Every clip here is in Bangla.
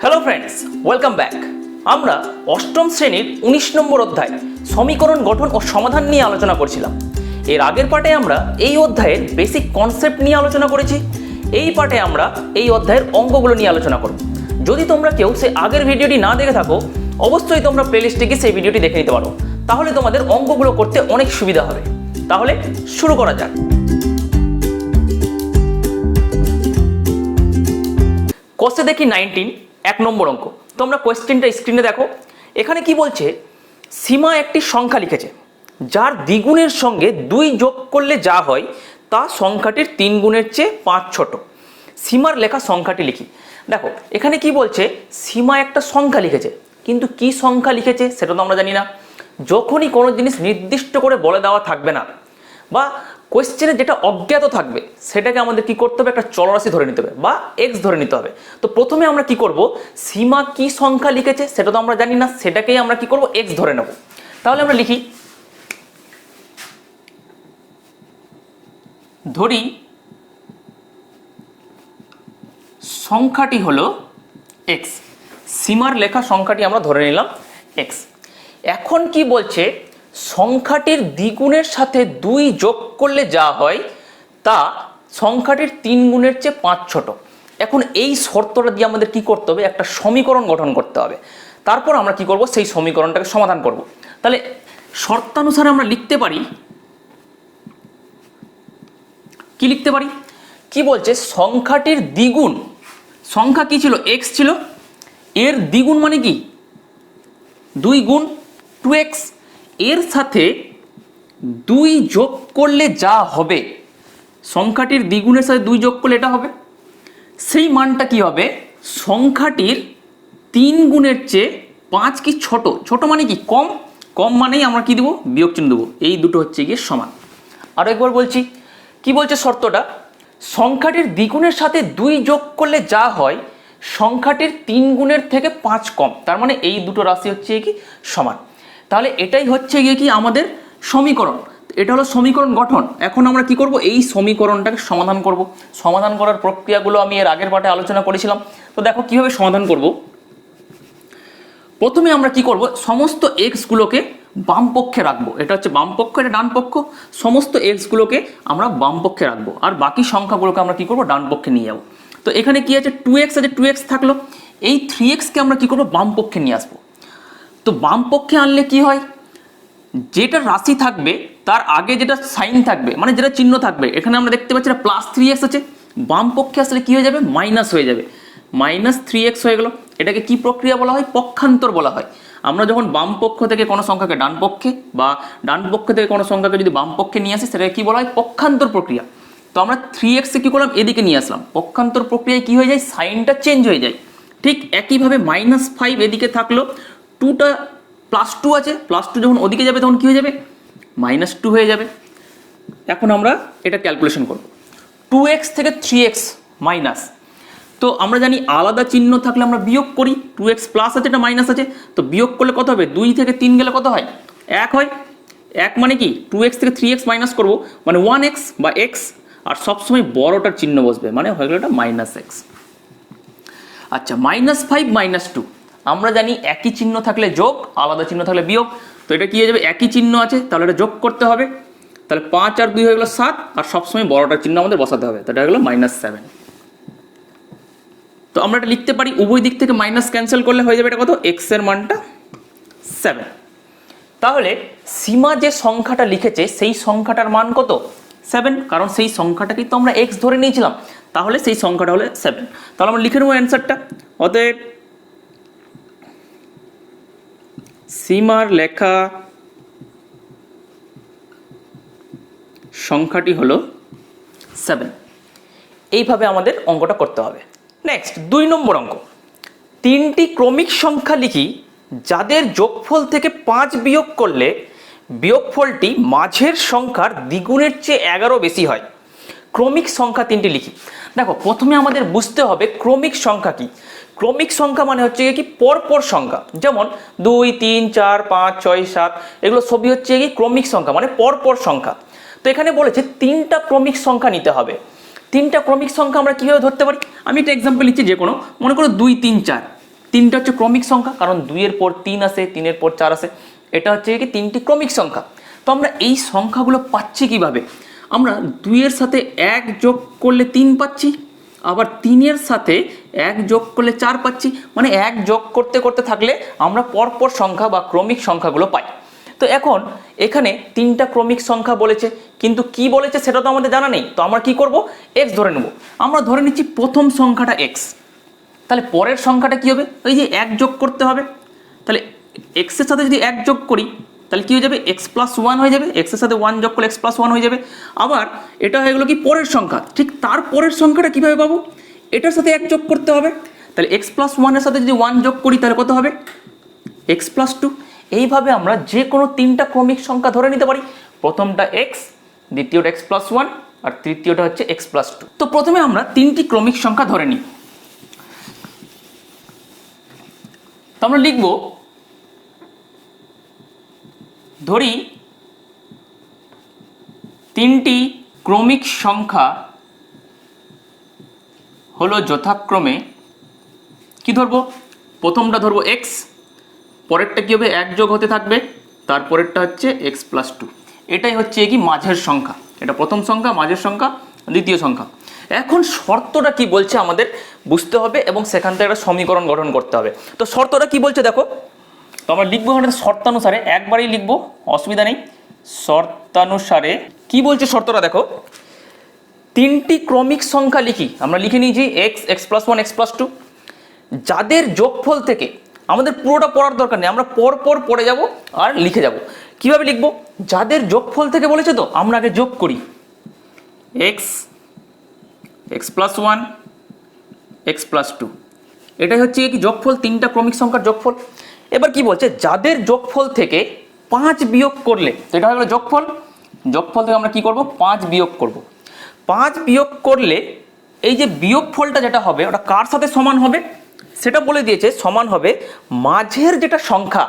Hello friends, welcome back. আমরা অষ্টম শ্রেণীর 19 নম্বর অধ্যায় সমীকরণ গঠন ও সমাধান নিয়ে আলোচনা করছিলাম। এর আগের পার্টে আমরা এই অধ্যায়ের বেসিক কনসেপ্ট নিয়ে আলোচনা করেছি। এই পার্টে আমরা এই অধ্যায়ের অঙ্কগুলো নিয়ে আলোচনা করব। যদি তোমরা কেউ সে আগের ভিডিওটি না দেখে থাকো, অবশ্যই তোমরা প্লেলিস্টে গিয়ে সেই ভিডিওটি দেখে নিতে পারো। তাহলে তোমাদের অঙ্কগুলো করতে অনেক সুবিধা হবে। তাহলে শুরু করা যাক। কোশ্চেন দেখি 19 এক নম্বর অঙ্ক। তোমরা কোয়েশ্চেনটা স্ক্রিনে দেখো। এখানে কি বলছে, সীমা একটি সংখ্যা লিখেছে যার দ্বিগুণের সঙ্গে 2 যোগ করলে যা হয় তা সংখ্যাটির 3 গুণের চেয়ে 5 ছোট। সীমার লেখা সংখ্যাটি লিখি। দেখো এখানে কি বলছে, সীমা একটা সংখ্যা লিখেছে, কিন্তু কি সংখ্যা লিখেছে সেটা তো আমরা জানি না। যখনই কোনো জিনিস নির্দিষ্ট করে বলে দেওয়া থাকবে না বা কোয়েশ্চেনে যেটা অজ্ঞাত থাকবে সেটাকে আমাদের কি করতে হবে, একটা চলরাশি ধরে নিতে হবে বা এক্স ধরে নিতে হবে। তো প্রথমে আমরা কি করব, সীমা কি সংখ্যা লিখেছে সেটা তো আমরা জানি না, সেটাকেই আমরা কি করব, এক্স ধরে নেব। তাহলে আমরা লিখি, ধরি সংখ্যাটি হলো এক্স। সীমার লেখা সংখ্যাটি আমরা ধরে নিলাম এক্স। এখন কি বলছে, সংখ্যাটির দ্বিগুণের সাথে 2 যোগ করলে যা হয় তা সংখ্যাটির 3 গুণের চেয়ে 5 ছোট। এখন এই শর্তটা দিয়ে আমাদের কি করতে হবে, একটা সমীকরণ গঠন করতে হবে। তারপর আমরা কি করব, সেই সমীকরণটাকে সমাধান করব। তাহলে শর্তানুসারে আমরা লিখতে পারি, কি লিখতে পারি, কি বলছে, সংখ্যাটির দ্বিগুণ, সংখ্যা কি ছিল, এক্স ছিল, এর দ্বিগুণ মানে কি 2 গুণ 2x, এর সাথে 2 যোগ করলে যা হবে, সংখ্যাটির দ্বিগুণের সাথে 2 যোগ করলে এটা হবে, সেই মানটা কি হবে, সংখ্যাটির 3 গুণের চেয়ে 5 কি ছোট। ছোট মানে কি কম, কম মানেই আমরা কি দেবো, বিয়োগ চিহ্ন দেবো। এই দুটো হচ্ছে গিয়ে সমান। আরো একবার বলছি, কি বলছে শর্তটা, সংখ্যাটির দ্বিগুণের সাথে 2 যোগ করলে যা হয় সংখ্যাটির 3 গুণের থেকে 5 কম। তার মানে এই দুটো রাশি হচ্ছে কি সমান। তাহলে এটাই হচ্ছে গিয়ে কি আমাদের সমীকরণ। এটা হলো সমীকরণ গঠন। এখন আমরা কি করব, এই সমীকরণটাকে সমাধান করব। সমাধান করার প্রক্রিয়াগুলো আমি এর আগের পাঠে আলোচনা করেছিলাম। তো দেখো কিভাবে সমাধান করব। প্রথমে আমরা কি করব, সমস্ত এক্স গুলোকে বাম পক্ষে রাখবো। এটা হচ্ছে বাম পক্ষ, এটা ডান পক্ষ। সমস্ত এক্স গুলোকে আমরা বাম পক্ষে রাখবো, আর বাকি সংখ্যাগুলোকে আমরা কি করব, ডান পক্ষে নিয়ে যাবো। তো এখানে কি আছে, 2x আছে, 2x থাকলো। এই 3x কে আমরা কি করব, বাম পক্ষে নিয়ে আসবো। তো বাম পক্ষে আনলে কি হয়, যেটা রাশি থাকবে তার আগে যেটা সাইন থাকবে, মানে যেটা চিহ্ন থাকবে, এখানে আমরা দেখতে পাচ্ছি এটা +3x আছে, বাম পক্ষে আসলে কি হয়ে যাবে, মাইনাস হয়ে যাবে, -3x হয়ে গেল। এটাকে কি প্রক্রিয়া বলা হয়, পক্ষান্তর বলা হয়। আমরা যখন বাম পক্ষ থেকে কোনো সংখ্যাকে ডান পক্ষে বা ডান পক্ষ থেকে কোনো সংখ্যাকে যদি বাম পক্ষে নিয়ে আসি, সেটাকে কি বলা হয়, পক্ষান্তর প্রক্রিয়া। তো আমরা 3x কে কি করলাম, এদিকে নিয়ে আসলাম। পক্ষান্তর প্রক্রিয়ায় কি হয়ে যায়, সাইনটা চেঞ্জ হয়ে যায়। ঠিক একইভাবে -5 এদিকে থাকলো, 2টা +2 আছে, +2 যখন ওদিকে যাবে তখন কি হয়ে যাবে, -2 হয়ে যাবে। এখন আমরা এটা ক্যালকুলেশন করব। 2x থেকে 3x মাইনাস, তো আমরা জানি আলাদা চিহ্ন থাকলে আমরা বিয়োগ করি। 2x প্লাস আছে, এটা মাইনাস আছে, তো বিয়োগ করলে কত হবে, 2 থেকে 3 গেলে কত হয়, 1 হয়। 1 মানে কি, 2x থেকে 3x মাইনাস করবো মানে 1x বা x, আর সবসময় বড়টার চিহ্ন বসবে, মানে হয়ে গেল এটা -x। আচ্ছা, -5 -2, আমরা জানি একই চিহ্ন থাকলে যোগ, আলাদা চিহ্ন থাকলে বিয়োগ। তো এটা কি হয়ে যাবে, একই চিহ্ন আছে তাহলে এটা যোগ করতে হবে। তাহলে 5 আর 2 হয়ে গেল 7, আর সবসময় বড়টার চিহ্ন আমাদের বসাতে হবে, তো এটা হয়ে গেল -7। তো আমরা এটা লিখতে পারি, উভয় দিক থেকে মাইনাস ক্যান্সেল করলে হয়ে যাবে এটা কত, x এর মানটা 7। তাহলে সীমা যে সংখ্যাটা লিখেছে সেই সংখ্যাটার মান কত, 7, কারণ সেই সংখ্যাটাকেই তো আমরা x ধরে নিয়েছিলাম। তাহলে সেই সংখ্যাটা হলো 7। তাহলে আমরা লিখে নেবো অ্যান্সারটা। অতএব সীমার লেখা সংখ্যাটি হলো 7। এইভাবে আমাদের অঙ্কটা করতে হবে। নেক্সট 2 নম্বর অঙ্ক। 3টি ক্রমিক সংখ্যা লিখি যাদের যোগফল থেকে 5 বিয়োগ করলে বিয়োগফলটি মাঝের সংখ্যার দ্বিগুণের চেয়ে 11 বেশি হয়। ক্রমিক সংখ্যা 3টি লিখি। দেখো প্রথমে আমাদের বুঝতে হবে ক্রমিক সংখ্যা কি। ক্রমিক সংখ্যা মানে হচ্ছে কি পরপর সংখ্যা, যেমন 2 3 4 5 6 7, এগুলো সবই হচ্ছে কি ক্রমিক সংখ্যা, মানে পরপর সংখ্যা। তো এখানে বলেছে 3টা ক্রমিক সংখ্যা নিতে হবে। 3টা ক্রমিক সংখ্যা আমরা কিভাবে ধরতে পারি, আমি একটা এক্সাম্পল নিচ্ছি, যে কোনো মনে করো 2 3 4। তিনটা হচ্ছে ক্রমিক সংখ্যা, কারণ 2-এর পর 3 আসে, 3-এর পর 4 আসে, এটা হচ্ছে কি তিনটি ক্রমিক সংখ্যা। তো আমরা এই সংখ্যাগুলো পাচ্ছি কিভাবে? আমরা 2-এর সাথে 1 যোগ করলে 3 পাচ্ছি, আবার 3-এর সাথে 1 যোগ করলে 4 পাচ্ছি, মানে 1 যোগ করতে করতে থাকলে আমরা পরপর সংখ্যা বা ক্রমিক সংখ্যাগুলো পাই। তো এখন এখানে তিনটা ক্রমিক সংখ্যা বলেছে, কিন্তু কি বলেছে সেটা তো আমাদের জানা নেই। তো আমরা কি করব? এক্স ধরে নেব। আমরা ধরে নিচ্ছি প্রথম সংখ্যাটা এক্স, তাহলে পরের সংখ্যাটা কি হবে? ওই যে 1 যোগ করতে হবে। তাহলে এক্সের সাথে যদি 1 যোগ করি তাহলে কি হয়ে যাবে? এক্স প্লাস 1 হয়ে যাবে। এক্সের সাথে 1 যোগ করলে এক্স প্লাস 1 হয়ে যাবে। আবার এটা হয়ে গেলো কি পরের সংখ্যা, ঠিক তার পরের সংখ্যাটা কীভাবে পাবো? এটার সাথে 1 যোগ করতে হবে। তাহলে এক্স প্লাস 1-এর সাথে যদি 1 যোগ করি তাহলে কত হবে? X plus 2। এইভাবে আমরা যে কোনো তিনটা ক্রমিক সংখ্যা ধরে নিতে পারি। প্রথমটা এক্স, দ্বিতীয়টা এক্স প্লাস 1, আর তৃতীয়টা হচ্ছে এক্স প্লাস 2। তো প্রথমে আমরা তিনটি ক্রমিক সংখ্যা ধরে নিই। তো আমরা লিখব, ধরি তিনটি ক্রমিক সংখ্যা হলো যথাক্রমে, কি ধরবো? প্রথমটা ধরবো এক্স, পরেরটা কি হবে? 1 যোগ হতে থাকবে, তারপরেরটা হচ্ছে এক্স প্লাস 2। এটাই হচ্ছে কি মাঝের সংখ্যা। এটা প্রথম সংখ্যা, মাঝের সংখ্যা, দ্বিতীয় সংখ্যা। এখন শর্তটা কি বলছে আমাদের বুঝতে হবে, এবং সেখান থেকে একটা সমীকরণ গঠন করতে হবে। তো শর্তটা কি বলছে দেখো। তো আমরা লিখবো এখানে শর্তানুসারে, একবারই লিখবো, অসুবিধা নেই। শর্তানুসারে কি বলছে শর্তটা দেখো। তিনটি ক্রমিক সংখ্যা লিখি, আমরা লিখে নিয়েছি x, x plus 1, x plus 2, যাদের যোগফল থেকে, আমাদের পুরোটা পড়ার দরকার নেই, আমরা পর পর পড়ে যাব আর লিখে যাব। কিভাবে লিখবো? যাদের যোগফল থেকে বলেছে, তো আমরা আগে যোগ করি। X, x plus 1, x plus 2, এটাই হচ্ছে কি যোগফল, তিনটা ক্রমিক সংখ্যার যোগফল। এবার কি বলছে? যাদের যোগফল থেকে 5 বিয়োগ করলে, তো এটা হয়ে গেল যোগফল। যোগফল থেকে আমরা কি করব? 5 বিয়োগ করব। 5 বিয়োগ করলে এই যে বিয়োগফলটা যেটা হবে ওটা কার সাথে সমান হবে সেটা বলে দিয়েছে। সমান হবে মাঝের যেটা সংখ্যা।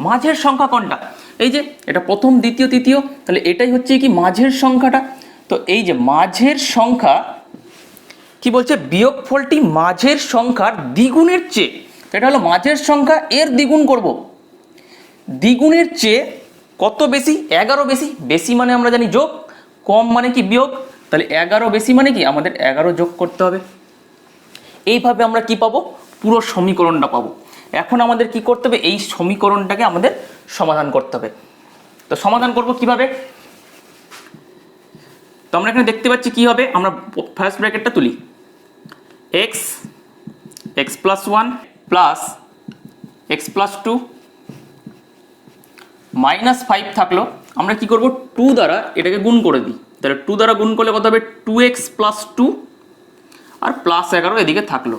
মাঝের সংখ্যা কোনটা? এই যে এটা প্রথম, দ্বিতীয়, তৃতীয়, তাহলে এটাই হচ্ছে কি মাঝের সংখ্যাটা। তো এই যে মাঝের সংখ্যা কি বলছে? বিয়োগফলটি মাঝের সংখ্যার দ্বিগুণের চেয়ে, এটা হলো মাঝের সংখ্যা, এর দ্বিগুণ করব। দ্বিগুণের চেয়ে কত বেশি? 11 বেশি। বেশি মানে আমরা জানি যোগ, কম মানে কি বিয়োগ। তাহলে 11 বেশি মানে কি আমাদের 11 যোগ করতে হবে। এইভাবে আমরা কি পাবো? পুরো সমীকরণটা পাবো। এখন আমাদের কি করতে হবে? এই সমীকরণটাকে আমাদের সমাধান করতে হবে। তো সমাধান করব কিভাবে? তো আমরা এখানে দেখতে পাচ্ছি কি হবে। আমরা ফার্স্ট ব্র্যাকেটটা তুলি, x, x plus 1 plus x plus 2 minus 5 থাকলো। আমরা কি করব? 2 দ্বারা এটাকে গুণ করে দিই। তাহলে 2 দ্বারা গুণ করলে কত হবে? 2x প্লাস 2 আর প্লাস 11 এদিকে থাকলো।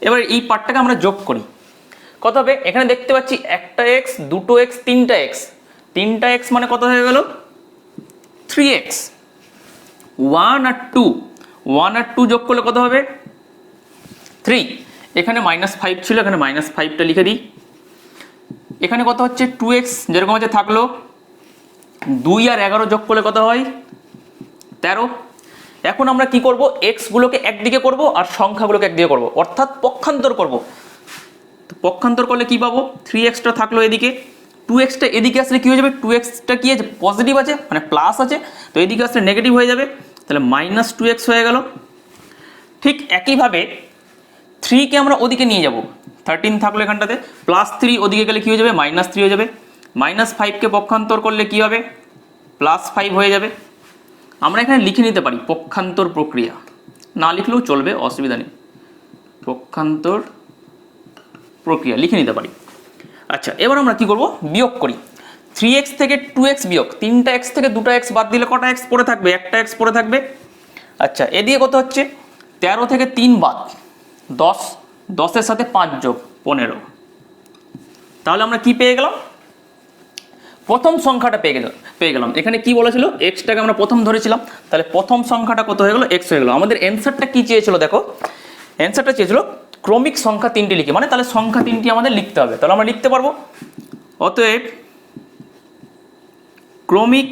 এবার এই পার্টটাকে আমরা যোগ করি, কত হবে? এখানে দেখতে পাচ্ছি একটা এক্স, দুটো এক্স, তিনটা এক্স। তিনটা এক্স মানে কত হয়ে গেল? 3x। 1 আর 2, 1 আর 2 যোগ করলে কত হবে? 3। এখানে -5 ছিল, এখানে -5টা লিখে দিই। এখানে কত হচ্ছে? 2x যেরকম আছে থাকলো। 2 আর 11 যোগ করলে কত হয়? 13। এখন আমরা কি করব? এক্স গুলোকে একদিকে করব আর সংখ্যাগুলোকে একদিকে করব, অর্থাৎ পক্ষান্তর করব। তো পক্ষান্তর করলে কি পাবো? 3xটা থাকলো এদিকে, 2xটা এদিকে আসলে কি হয়ে যাবে? 2xটা কি আছে? পজিটিভ আছে, মানে প্লাস আছে, তো এদিকে আসলে নেগেটিভ হয়ে যাবে। তাহলে -2x হয়ে গেল। ঠিক একইভাবে 3কে আমরা ওদিকে নিয়ে যাব, 13 থাকলো এখানটাতে, +3 ওদিকে গেলে কি হয়ে যাবে? -3 হয়ে যাবে। -5কে পক্ষান্তর করলে কি হবে? +5 হয়ে যাবে। আমরা এখানে লিখে নিতে পারি পক্ষান্তর প্রক্রিয়া, না লিখলেও চলবে, অসুবিধা নেই। পক্ষান্তর প্রক্রিয়া লিখে নিতে পারি। আচ্ছা, এবার আমরা কি করব? বিয়োগ করি। 3x থেকে 2x বিয়োগ, 3টা x থেকে 2টা x বাদ দিলে কটা x পড়ে থাকবে? একটা x পড়ে থাকবে। আচ্ছা, এদিকে কত হচ্ছে? 13 থেকে 3 বাদ 10, 10-এর সাথে 5 যোগ 15। তাহলে আমরা কি পেয়ে গেলাম? প্রথম সংখ্যাটা পেয়ে গেলাম। এখানে কি বলেছিল? এক্সটাকে আমরা প্রথম ধরেছিলাম, তাহলে প্রথম সংখ্যাটা কত হয়ে গেল? এক্স হয়ে গেল। আমাদের অ্যান্সারটা কি চেয়েছিল দেখো, অ্যান্সারটা চেয়েছিল ক্রমিক সংখ্যা 3টি লিখি, মানে তাহলে সংখ্যা 3টি আমাদের লিখতে হবে। তাহলে আমরা লিখতে পারবো, অতএব ক্রমিক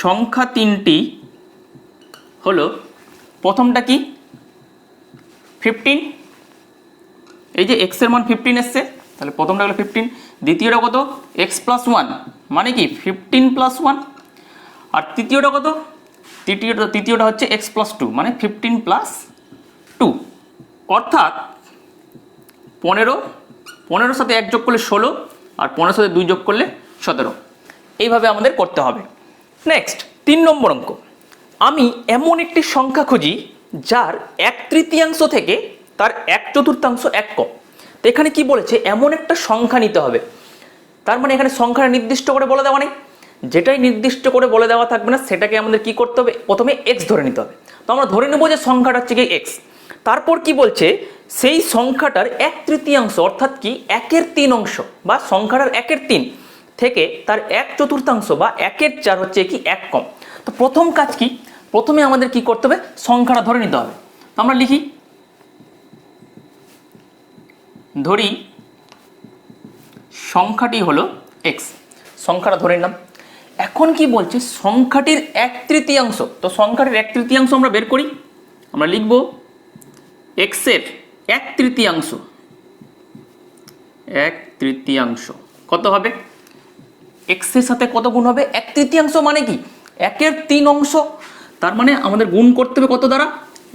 সংখ্যা 3টি হলো, প্রথমটা কি? 15, এই যে এক্স এর মান 15 এসছে, তাহলে প্রথমটা হলো 15, দ্বিতীয়টা কত এক্স প্লাস 1 মানে কি 15 প্লাস 1, আর তৃতীয়টা কত, তৃতীয়টা হচ্ছে এক্স প্লাস 2 মানে 15 প্লাস 2, অর্থাৎ 15 সাথে 1 যোগ করলে 16, আর 15 সাথে 2 যোগ করলে 17। এইভাবে আমাদের করতে হবে। নেক্সট 3 নম্বর অঙ্ক, আমি এমন একটি সংখ্যা খুঁজি যার 1/3 থেকে তার 1/4 এক কম। তো এখানে কি বলেছে, এমন একটা সংখ্যা নিতে হবে, তার মানে এখানে সংখ্যাটা নির্দিষ্ট করে বলে দেওয়া নেই, যেটাই নির্দিষ্ট করে বলে দেওয়া থাকবে না সেটাকে আমাদের কি করতে হবে, প্রথমে এক্স ধরে নিতে হবে। তো আমরা ধরে নেব যে সংখ্যাটা হচ্ছে কি এক্স, তারপর কি বলছে সেই সংখ্যাটার 1/3 অর্থাৎ কি 1/3 অংশ বা সংখ্যাটার 1/3 থেকে তার 1/4 বা 1/4 হচ্ছে কি এক কম। তো প্রথম কাজ কি, প্রথমে আমাদের কি করতে হবে, সংখ্যাটা ধরে নিতে হবে। তো আমরা লিখি, ধরি সংখ্যাটি হলো এক্স, সংখ্যাটা ধরে নিলাম। এখন কি বলছে সংখ্যাটির 1/3, তো সংখ্যাটির 1/3 আমরা বের করি। আমরা লিখব এক্স এর 1/3 কত হবে, এক্স এর সাথে কত গুণ হবে, 1/3 মানে কি 1/3 অংশ, তার মানে আমাদের গুণ করতে হবে কত দ্বারা,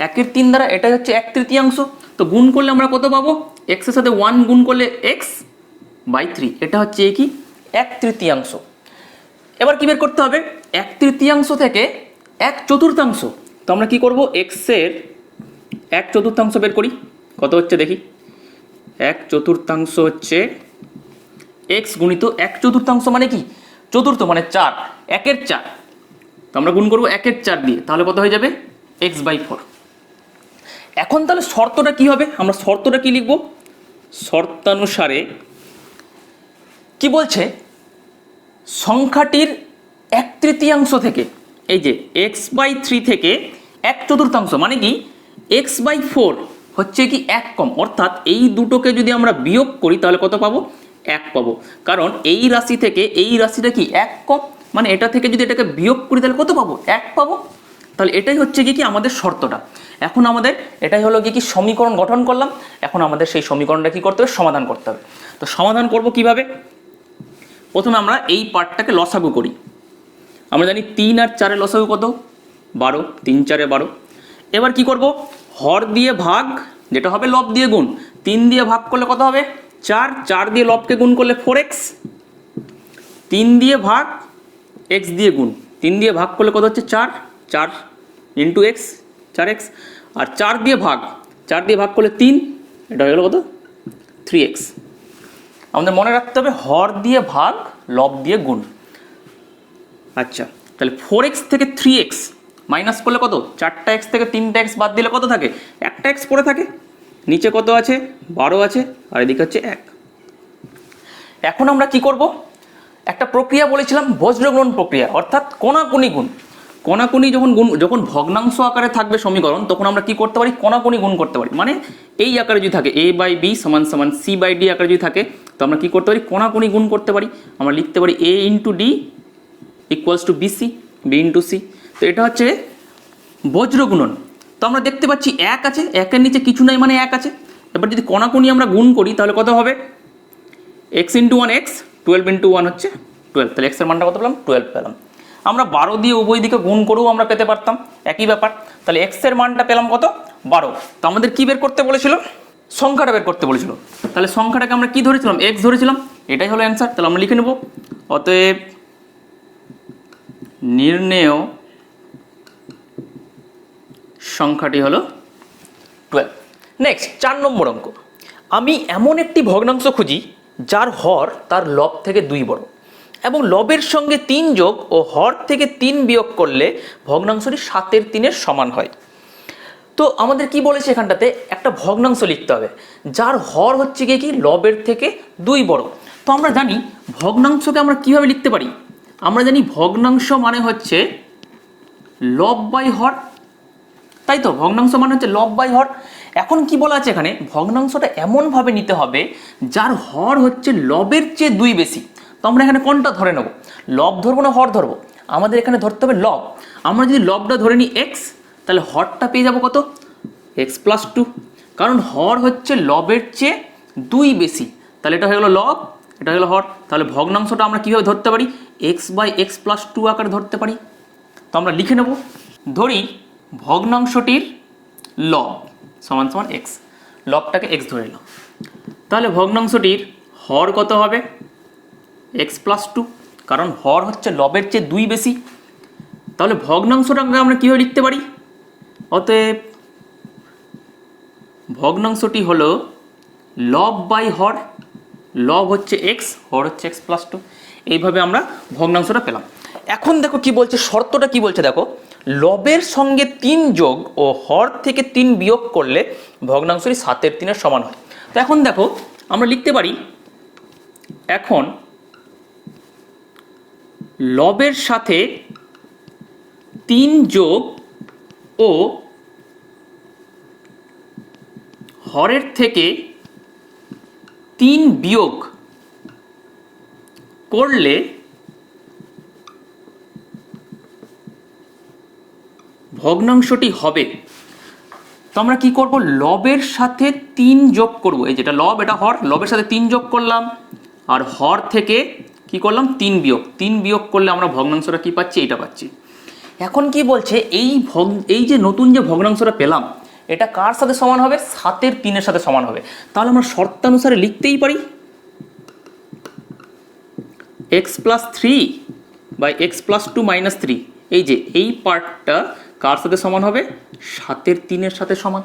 1/3 দ্বারা, এটাই হচ্ছে 1/3। তো গুণ করলে আমরা কত পাবো, এক্স এর সাথে 1 গুণ করলে x/3, এটা হচ্ছে কি 1/3। এবার কি বের করতে হবে, 1/3 থেকে 1/4, তো আমরা কি করব, এক্স এর 1/4 বের করি, কত হচ্ছে দেখি, 1/4 হচ্ছে x গুণিত 1/4 মানে কি চতুর্থ মানে 4, 1/4, তো আমরা গুণ করবো 1/4 দিয়ে, তাহলে কত হয়ে যাবে x/4। এখন তাহলে শর্তটা কি হবে, আমরা শর্তটা কি লিখব, শর্তানুসারে কি বলছে সংখ্যাটির 1/3 থেকে, এই যে x/3 থেকে 1/4 মানে কি x/4 হচ্ছে কি এক কম, অর্থাৎ এই দুটোকে যদি আমরা বিয়োগ করি তাহলে কত পাবো, 1 পাবো, কারণ এই রাশি থেকে এই রাশিটা কি এক কম, মানে এটা থেকে যদি এটাকে বিয়োগ করি তাহলে কত পাবো, 1 পাবো। তাহলে এটাই হচ্ছে কি আমাদের শর্তটা। এখন আমাদের এটাই হলো কি সমীকরণ গঠন করলাম, এখন আমাদের সেই সমীকরণটা কি করতে হবে, সমাধান করতে হবে। তো সমাধান করব কিভাবে, প্রথমে আমরা এই পার্টটাকে লসাগু করি। আমরা জানি 3 আর 4 লসাগু কত, 12, 3 4 12। এবার কি করব, হর দিয়ে ভাগ, যেটা হবে লব দিয়ে গুণ, 3 দিয়ে ভাগ করলে কত হবে 4, 4 দিয়ে লবকে গুণ করলে 4x, 3 দিয়ে ভাগ x দিয়ে গুণ, 3 দিয়ে ভাগ করলে কত হচ্ছে 4, 4 ইন্টু x 4x, আর 4 দিয়ে ভাগ করলে 3, এটা হয়ে গেল কত 3x। আমাদের মনে রাখতে হবে হর দিয়ে ভাগ লব দিয়ে গুণ। আচ্ছা, তাহলে 4x থেকে 3x মাইনাস করলে কত, 4টা x থেকে 3টা x বাদ দিলে কত থাকে, একটা x পড়ে থাকে, নিচে কত আছে 12 আছে, আর এদিকে হচ্ছে 1। এখন আমরা কি করব, একটা প্রক্রিয়া বলেছিলাম বজ্রগুণন প্রক্রিয়া, অর্থাৎ কোনাকুনি গুণ। কোনাকুনি যখন ভগ্নাংশ আকারে থাকবে সমীকরণ, তখন আমরা কি করতে পারি, কোনাকুনি গুণ করতে পারি। মানে এই আকারে যদি থাকে a/b = c/d আকারে যদি থাকে, তো আমরা কি করতে পারি, কোনাকুনি গুণ করতে পারি। আমরা লিখতে পারি a × d = bc, b × c। তো এটা হচ্ছে বজ্রগুণন। তো আমরা দেখতে পাচ্ছি 1 আছে, 1-এর নিচে কিছু নাই মানে 1 আছে। এবার যদি কোনাকুনি আমরা গুণ করি তাহলে কত হবে, x × 1x, 12 × 1 হচ্ছে 12, তাহলে x এর মানটা কত পেলাম, 12 পেলাম। আমরা 12 দিয়ে উভয় দিকে গুণ করেও আমরা পেতে পারতাম, একই ব্যাপার। তাহলে x এর মানটা পেলাম কত, 12। তো আমাদের কি বের করতে বলেছিল, সংখ্যাটা বের করতে বলেছিল। তাহলে সংখ্যাটাকে আমরা কি ধরেছিলাম, x ধরেছিলাম, এটাই হলো অ্যান্সার। তাহলে আমরা লিখে নেব, অতএব নির্ণেয় সংখ্যাটি হলো 12। নেক্সট 4 নম্বর অঙ্ক, আমি এমন একটি ভগ্নাংশ খুঁজি যার হর তার লব থেকে 2 বড় এবং লবের সঙ্গে 3 যোগ ও হর থেকে 3 বিয়োগ করলে ভগ্নাংশটি 7/3 সমান হয়। তো আমাদের কি বলেছে, এখানটাতে একটা ভগ্নাংশ লিখতে হবে যার হর হচ্ছে কি লবের থেকে 2 বড়। তো আমরা জানি ভগ্নাংশকে আমরা কিভাবে লিখতে পারি, আমরা জানি ভগ্নাংশ মানে হচ্ছে লব বাই হর, তাই তো, ভগ্নাংশ মানে হচ্ছে লব বাই হর। এখন কি বলা আছে এখানে, ভগ্নাংশটা এমনভাবে নিতে হবে যার হর হচ্ছে লবের চেয়ে 2 বেশি। তো আমরা এখানে কোনটা ধরে নেব, লব ধরবো না হর ধরবো, আমাদের এখানে ধরতে হবে লব। আমরা যদি লবটা ধরে নিই x, তাহলে হরটা পেয়ে যাবো কত, x + 2, কারণ হর হচ্ছে লবের চেয়ে দুই বেশি, তাহলে এটা হয়ে গেল লব, এটা হয়ে গেল হর। তাহলে ভগ্নাংশটা আমরা কীভাবে ধরতে পারি? x/x+2 আকারে ধরতে পারি। তো আমরা লিখে নেব, ধরি ভগ্নাংশটির লব সমান সমান x, লবটাকে x ধরে নিলাম। তাহলে ভগ্নাংশটির হর কত হবে? x+2, কারণ হর হচ্ছে লবের চেয়ে দুই বেশি। তাহলে ভগ্নাংশটাকে আমরা কীভাবে লিখতে পারি? অতএব ভগ্নাংশটি হলো লব বাই হর, লব হচ্ছে x, হর হচ্ছে x+2। এইভাবে আমরা ভগ্নাংশটা পেলাম। এখন দেখো কি বলছে, শর্তটা কি বলছে দেখো, লবের সঙ্গে 3 যোগ ও হর থেকে 3 বিয়োগ করলে ভগ্নাংশটি 7/3 সমান হয়। তো এখন দেখো আমরা লিখতে পারি, এখন লবের সাথে 3 যোগ ও হরের থেকে 3 বিয়োগ করলে ভগ্নাংশটি হবে। তো আমরা কি করব? লবের সাথে 3 যোগ করব, এই যেটা লব এটা হর, লবের সাথে 3 যোগ করলাম আর হর থেকে কি করলাম? 3 বিয়োগ, 3 বিয়োগ করলে আমরা ভগ্নাংশটা কি পাচ্ছি? এইটা পাচ্ছি। এখন কি বলছে, এই যে নতুন যে ভগ্নাংশটা পেলাম এটা কার সাথে সমান হবে? 7/3 সাথে সমান হবে। তাহলে আমরা শর্তানুসারে লিখতেই পারি x+3/x+2 - 3, এই যে এই পার্টটা কার সাথে সমান হবে? 7/3 সাথে সমান।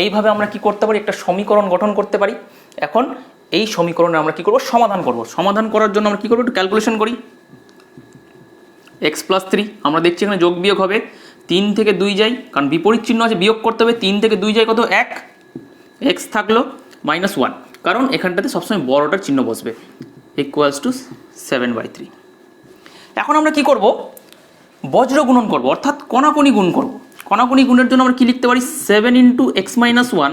এইভাবে আমরা কি করতে পারি? একটা সমীকরণ গঠন করতে পারি। এখন এই সমীকরণে আমরা কি করব? সমাধান করব। সমাধান করার জন্য আমরা কি করব? একটু ক্যালকুলেশন করি। x+3 আমরা দেখছি এখানে যোগ বিয়োগ হবে, 3 থেকে 2 যাই, কারণ বিপরীত চিহ্ন আছে, বিয়োগ করতে হবে। 3 থেকে 2 যাই কত? 1, x থাকলো -1, কারণ এখানটাতে সবসময় বড়টার চিহ্ন বসবে, = 7/3। এখন আমরা কি করব? বজ্র গুণন করব, অর্থাৎ কণাকণি গুণ করব। কণাকণি গুণের জন্য আমরা কি লিখতে পারি? 7 × x - 1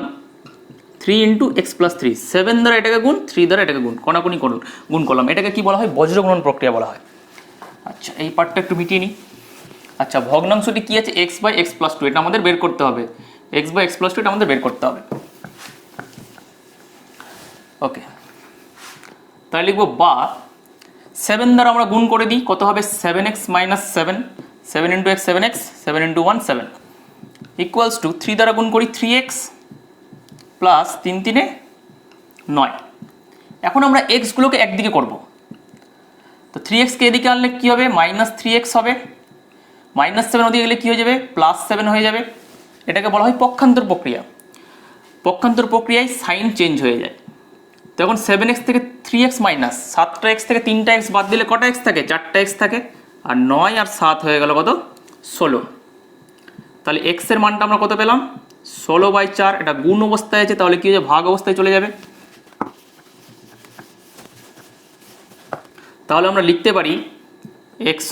3 × x+3, 7 দ্বারা এটাকে গুণ, 3 দ্বারা এটাকে গুণ, কণাকণি গুণ করলাম। এটাকে কি বলা হয়? বজ্র গুণন প্রক্রিয়া বলা হয়। আচ্ছা, এই পার্টটা একটু মিটিয়ে নিই। আচ্ছা, ভগ্নাংশটি কি আছে? x/x+2, এটা আমাদের বের করতে হবে। x/x+2 এটা আমাদের বের করতে হবে। ওকে, তাহলে লিখবো বা 7 দ্বারা আমরা গুণ করে দিই, কত হবে? 7x - 7, 7 × x 7x, 7 × 1 7, = 3 দ্বারা গুণ করি 3x প্লাস 3 3 9। এখন আমরা x গুলোকে একদিকে করব, তো 3x কে এদিকে আনলে কি হবে? -3x হবে, -7 ওদিকে গেলে কি হয়ে যাবে? +7 হয়ে যাবে। এটাকে বলা হয় পক্ষান্তর প্রক্রিয়া। পক্ষান্তর প্রক্রিয়ায় সাইন চেঞ্জ হয়ে যায়। তো এখন 7x থেকে 3x মাইনাস 7টা x থেকে 3টা x বাদ দিলে কটা x থাকে? 4টা x থাকে, আর 9 আর 7 হয়ে গেল কত? 16। তাহলে x এর মানটা আমরা কত পেলাম? 16/4। এটা গুণ অবস্থায় আছে, তাহলে কি হয়ে যাবে? ভাগ অবস্থায় চলে যাবে। তাহলে আমরা লিখতে পারি x =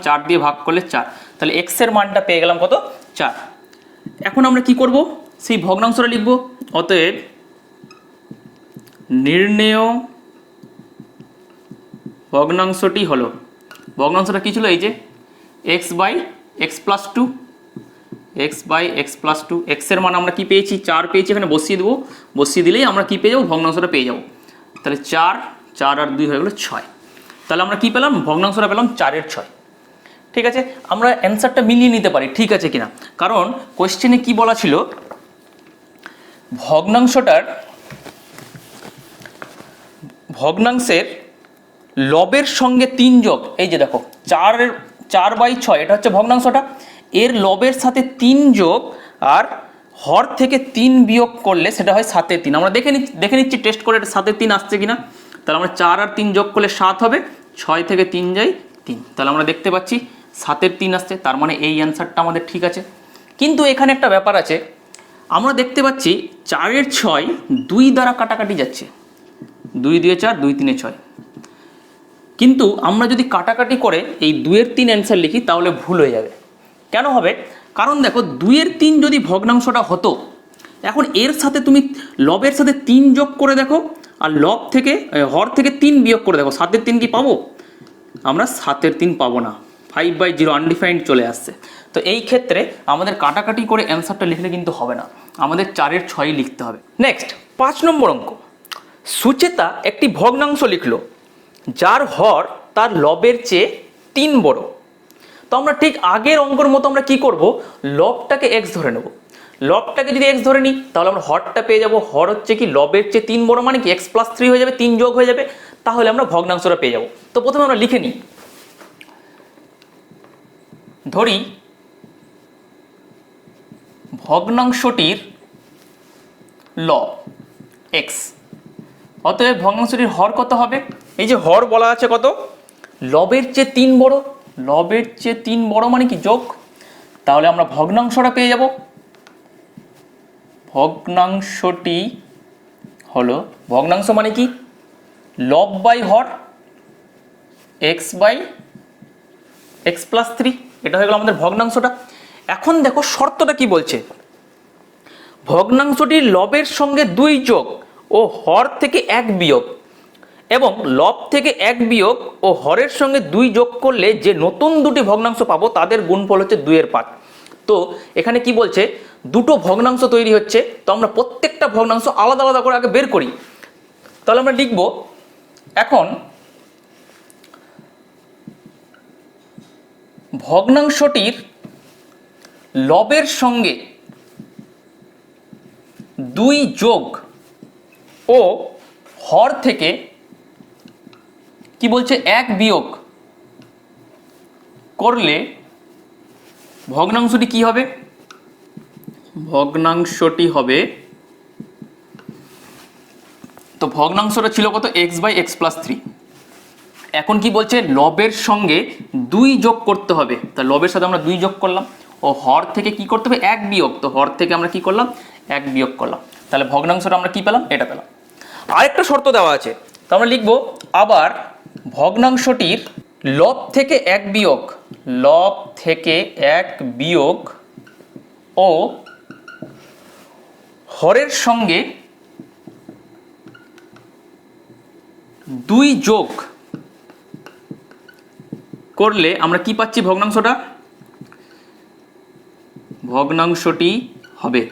4 দিয়ে ভাগ করলে 4, তাহলে x এর মানটা পেয়ে গেলাম কত? 4। এখন আমরা কি করব? সেই ভগ্নাংশটা লিখব। অতএব নির্ণেয় ভগ্নাংশটি হলো, ভগ্নাংশটা কি ছিল? এই যে x/x+2, x/x+2, x এর মান আমরা কি পেয়েছি? 4 পেয়েছি, এখানে বসিয়ে দেবো। বসিয়ে দিলেই আমরা কি পেয়ে যাবো? ভগ্নাংশটা পেয়ে যাবো। তাহলে 4 আর 2 হয়ে গেলো 6। তাহলে আমরা কি পেলাম? ভগ্নাংশটা পেলাম 4/6। ঠিক আছে, আমরা অ্যান্সারটা মিলিয়ে নিতে পারি ঠিক আছে কিনা, কারণ কোয়েশ্চেনে কি বলা ছিল? ভগ্নাংশের লবের সঙ্গে 3 যোগ, এই যে দেখো 4/6 এটা হচ্ছে ভগ্নাংশটা, এর লবের সাথে 3 যোগ আর হর থেকে 3 বিয়োগ করলে সেটা হয় 7/3। আমরা দেখে নিচ্ছি টেস্ট করে এটা 7/3 আসছে কিনা। তাহলে আমরা 4 আর 3 যোগ করলে 7 হবে, 6 থেকে 3 যায় 3, তাহলে আমরা দেখতে পাচ্ছি 7/3 আসছে। তার মানে এই অ্যান্সারটা আমাদের ঠিক আছে। কিন্তু এখানে একটা ব্যাপার আছে, আমরা দেখতে পাচ্ছি 4/6 2 দ্বারা কাটাকাটি যাচ্ছে, 2 × 2 = 4, 2 × 3 = 6। কিন্তু আমরা যদি কাটাকাটি করে এই 2/3 অ্যান্সার লিখি তাহলে ভুল হয়ে যাবে। কেন হবে? কারণ দেখো 2/3 যদি ভগ্নাংশটা হতো, এখন এর সাথে তুমি লবের সাথে 3 যোগ করে দেখো, আর লব থেকে হর থেকে 3 বিয়োগ করে দেখো, 7/3 কি পাবো? আমরা 7/3 পাবো না, 5/0 আনডিফাইন্ড চলে আসছে। তো এই ক্ষেত্রে আমাদের কাটাকাটি করে অ্যান্সারটা লিখলে কিন্তু হবে না, আমাদের 4/6 লিখতে হবে। নেক্সট 5 নম্বর অঙ্ক। সুচেতা একটি ভগ্নাংশ লিখলো যার হর তার লবের চেয়ে 3 বড়। তো আমরা ঠিক আগের অঙ্কের মতো আমরা কি করব, লবটাকে এক্স ধরে নেব। লবটাকে যদি এক্স ধরে নিই তাহলে আমরা হরটা পেয়ে যাব, হর হচ্ছে কি লবের চেয়ে 3 বড়, মানে কি এক্স প্লাস 3 হয়ে যাবে, 3 যোগ হয়ে যাবে, তাহলে আমরা ভগ্নাংশটা পেয়ে যাব। তো প্রথমে আমরা লিখে নিই, ধরি ভগ্নাংশটির লব এক্স, অতএব ভগ্নাংশটির হর কত হবে, এই যে হর বলা আছে কত, লবের চেয়ে 3 বড়, লবের চেয়ে 3 বড় মানে কি যোগ, তাহলে আমরা ভগ্নাংশটা পেয়ে যাব। ভগ্নাংশটি হলো, ভগ্নাংশ মানে কি লব বাই হর এক্স বাই এক্স প্লাস 3, এটা হয়ে গেল আমাদের ভগ্নাংশটা। এখন দেখো শর্তটা কি বলছে, ভগ্নাংশটির লবের সঙ্গে 2 যোগ ও হর থেকে 1 বিয়োগ, এবং লব থেকে 1 বিয়োগ ও হরের সঙ্গে 2 যোগ করলে যে নতুন দুটি ভগ্নাংশ পাবো তাদের গুণফল হচ্ছে 2/5। তো এখানে কি বলছে, দুটো ভগ্নাংশ তৈরি হচ্ছে, তো আমরা প্রত্যেকটা ভগ্নাংশ আলাদা আলাদা করে আগে বের করি। তাহলে আমরা লিখব, এখন ভগ্নাংশটির লবের সঙ্গে 2 যোগ ও হর থেকে কি বলছে 1 বিয়োগ করলে ভগ্নাংশটি কি হবে, ভগ্নাংশটি হবে, তো ভগ্নাংশটা ছিল কত এক্স বাই এক্স প্লাস 3। এখন কি বলছে, লবের সঙ্গে 2 যোগ করতে হবে, তা লবের সাথে আমরা 2 যোগ করলাম, ও হর থেকে কি করতে হবে 1 বিয়োগ, তো হর থেকে আমরা কি করলাম 1 বিয়োগ করলাম, তাহলে ভগ্নাংশটা আমরা কি পেলাম, এটা পেলাম। আরেকটা শর্ত দেওয়া আছে, তো আমরা লিখব, আবার ভগ্নাংশটির লব থেকে 1 বিয়োগ, লব থেকে 1 বিয়োগ ও হরের সঙ্গে 2 যোগ করলে আমরা কি পাচ্ছি, ভগ্নাংশটা, ভগ্নাংশটি হবে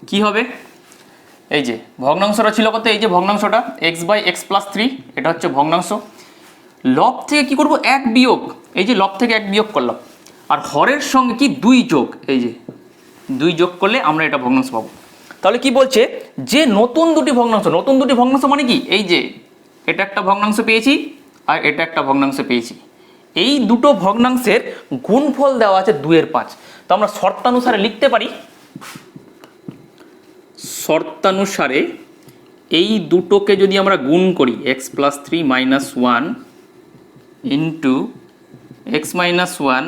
কি হবে, এই যে ভগ্নাংশটা ছিল কত, এই যে ভগ্নাংশটা এক্স বাই এক্স প্লাস 3, এটা হচ্ছে ভগ্নাংশ। লব থেকে কি করব 1 বিয়োগ, এই যে লব থেকে 1 বিয়োগ করলাম, আর হরের সঙ্গে কি 2 যোগ, এই যে 2 যোগ করলে আমরা এটা ভগ্নাংশ পাবো। তাহলে কি বলছে, যে নতুন দুটি ভগ্নাংশ, নতুন দুটি ভগ্নাংশ মানে কি, এই যে এটা একটা ভগ্নাংশ পেয়েছি আর এটা একটা ভগ্নাংশ পেয়েছি, এই দুটো ভগ্নাংশের গুণফল দেওয়া আছে 2/5। তো আমরা শর্তানুসারে লিখতে পারি, শর্তানুসারে এই দুটোকে যদি আমরা গুণ করি x plus 3 minus 1 into x minus 1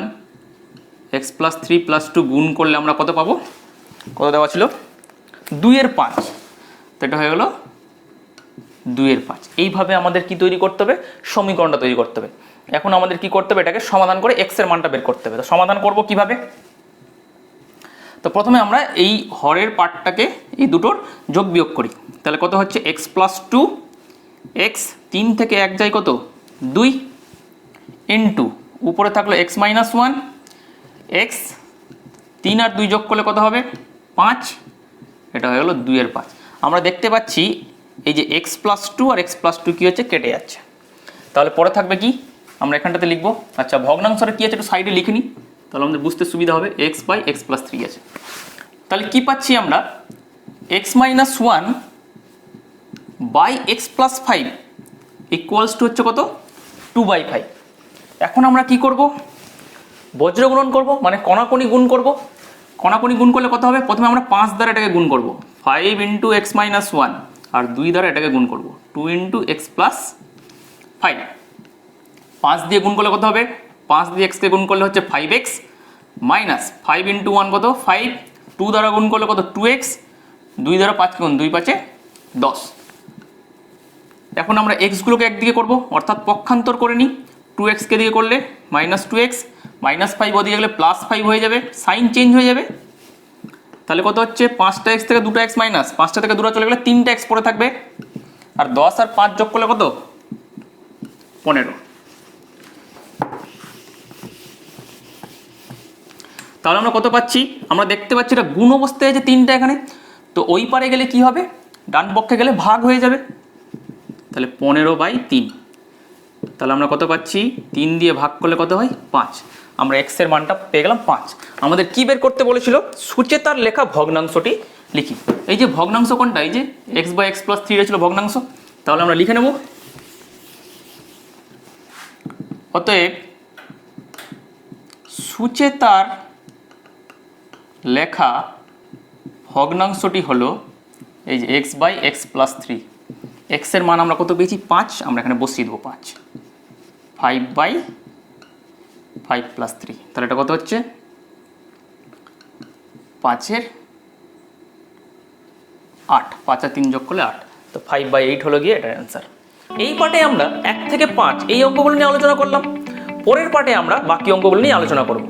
x plus 3 plus 2 গুণ করলে আমরা কত পাবো, কত দেওয়া ছিল 2/5, তো এটা হয়ে গেল 2/5। এইভাবে আমাদের কি তৈরি করতে হবে, সমীকরণটা তৈরি করতে হবে। এখন আমাদের কি করতে হবে, এটাকে সমাধান করে এক্স এর মানটা বের করতে হবে। তো সমাধান করব কিভাবে, তো প্রথমে আমরা এই হরের পার্টটাকে এই দুটোর যোগ বিয়োগ করি, তাহলে কত হচ্ছে এক্স প্লাস 2 এক্স, 3 থেকে 1 যায় কত 2, ইন্টু উপরে থাকলো এক্স মাইনাস 1 এক্স, 3 আর 2 যোগ করলে কত হবে 5, এটা হয়ে গেল 2/5। আমরা দেখতে পাচ্ছি এই যে এক্স প্লাস 2 আর এক্স প্লাস 2 কি হচ্ছে, কেটে যাচ্ছে। তাহলে পরে থাকবে কি, আমরা এখানটাতে লিখবো, আচ্ছা ভগ্নাংশটা কি আছে একটু সাইডে লিখে নিই, তাহলে আমাদের বুঝতে সুবিধা হবে। এক্স বাই এক্স প্লাস 3 আছে, তাহলে কি পাচ্ছি আমরা, x minus 1 by x plus 5 equals to হচ্ছে কত 2/5। এখন আমরা কি করব, বজ্র গুণন করব, মানে কণাকণি গুণ করব। কণাকণি গুণ করলে কত হবে, প্রথমে আমরা 5 দ্বারা এটাকে গুণ করব, 5 ইন্টু এক্স মাইনাস 1, আর 2 দ্বারা এটাকে গুণ করব 2 ইন্টু এক্স প্লাস 5। 5 দিয়ে গুণ করলে কত হবে, 5 দিয়ে এক্সকে গুণ করলে হচ্ছে 5x মাইনাস 5 ইন্টু 1 কত 5, 2 দ্বারা গুণ করলে কত 2x, 2 দ্বারা 5 গুণ 2 5 10। এখন আমরা এক্সগুলোকে একদিকে করব, অর্থাৎ পক্ষান্তর করে নিই, 2xকে দিকে করলে মাইনাস 2x, মাইনাস 5 ওদিকে গেলে প্লাস 5 হয়ে যাবে, সাইন চেঞ্জ হয়ে যাবে। তাহলে কত হচ্ছে 5টা x থেকে 2টা x মাইনাস 5টা থেকে 2টা চলে গেলে 3টা x পড়ে থাকবে, আর 10 আর 5 যোগ করলে কত 15। তাহলে আমরা কত পাচ্ছি, আমরা দেখতে পাচ্ছি এটা গুণ অবস্থায় আছে 3টা এখানে, তো ওই পারে গেলে কি হবে ডান পক্ষে গেলে ভাগ হয়ে যাবে, তাহলে 15/3। তাহলে আমরা কত পাচ্ছি, 3 দিয়ে ভাগ করলে কত হয় 5। আমরা x এর মানটা পেয়ে গেলাম 5। আমাদের কি বের করতে বলেছিল, সুচেতার লেখা ভগ্নাংশটি লিখি। এই যে ভগ্নাংশ কোনটা, এই যে x/x+3 ছিল ভগ্নাংশ, তাহলে আমরা লিখে নেব। অতএব সুচেতার লেখা ভগ্নাংশটি হলো এই যে x/x+3। x এর মান আমরা কত পেয়েছি 5, আমরা এখানে বসিয়ে দেবো 5, 5/5+3। তাহলে এটা কত হচ্ছে 5/8, 5 আর 3 যোগ করলে 8, তো 5/8 হলো গিয়ে এটার অ্যান্সার। এই পার্টে আমরা 1 থেকে 5 এই অঙ্কগুলো নিয়ে আলোচনা করলাম। পরের পার্টে আমরা বাকি অঙ্কগুলো নিয়ে আলোচনা করব।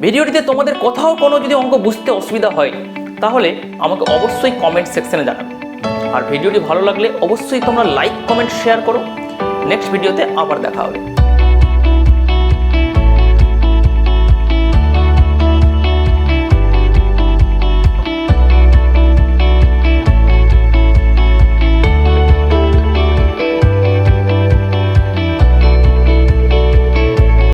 ভিডিওটিতে তোমাদের কোথাও কোনো যদি অঙ্ক বুঝতে অসুবিধা হয় তাহলে আমাকে অবশ্যই কমেন্ট সেকশনে জানাবে। আর ভিডিওটি ভালো লাগলে অবশ্যই তোমরা লাইক, কমেন্ট, শেয়ার করো। নেক্সট ভিডিওতে আবার দেখা হবে।